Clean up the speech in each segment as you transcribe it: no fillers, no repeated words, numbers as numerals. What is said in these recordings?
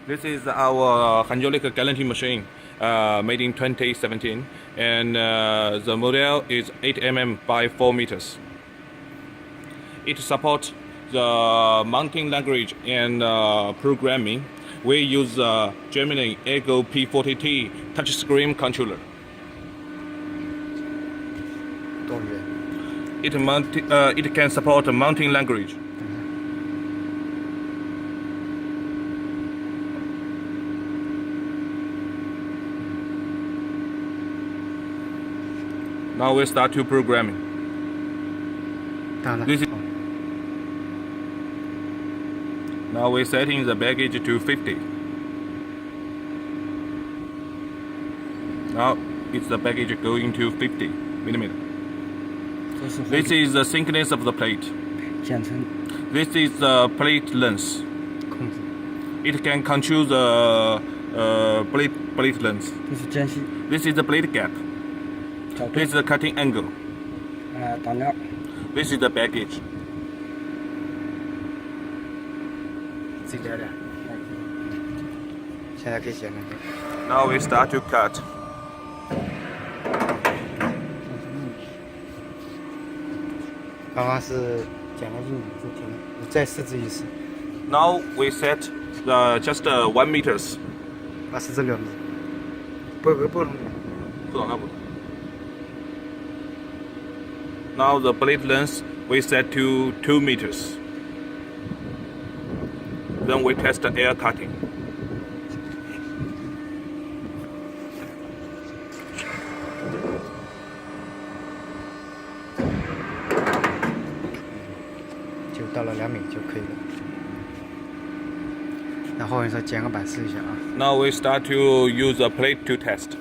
This is our hydraulic guillotine machine, made in 2017, and the model is 8mm by 4 meters. It supports the mounting language and programming. We use Germany ELGO P40T touchscreen controller. It can support mounting language. Now we start to programming. Now we're setting the baggage to 50. Now it's the baggage going to 50 millimeter. This is the thickness of the plate. This is the plate length. It can control the plate length. This is the plate gap. This is the cutting angle. This is the baggage. Now we start to cut. Now we set just 1 meters. Now the blade length we set to 2 meters. Then we test the air cutting. Now we start to use a plate to test.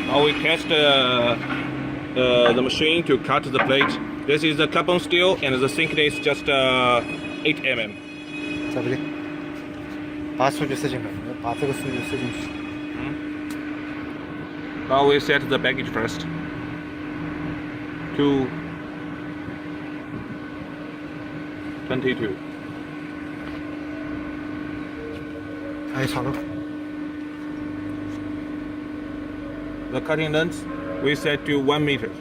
Now we test the machine to cut the plate. This is the carbon steel and the thickness is just 8 mm. Now we set the baggage first. 22. The cutting length we set to 1 meter.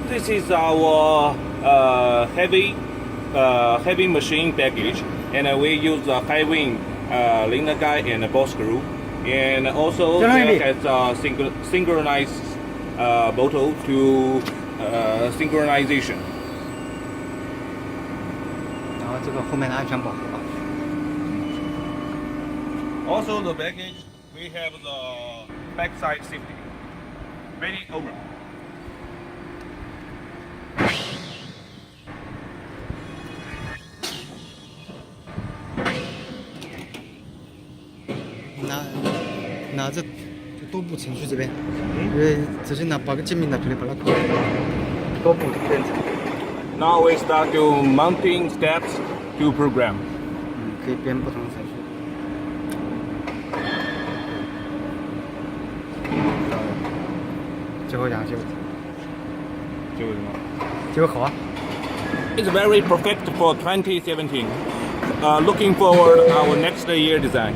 This is our heavy machine baggage, and we use a high wing linear guide and a ball screw, and also it has a synchronized motor to synchronization. Also the baggage, we have the backside safety. Ready, over. Now we start to mounting steps to program. It's very perfect for 2017. Looking forward our next year design.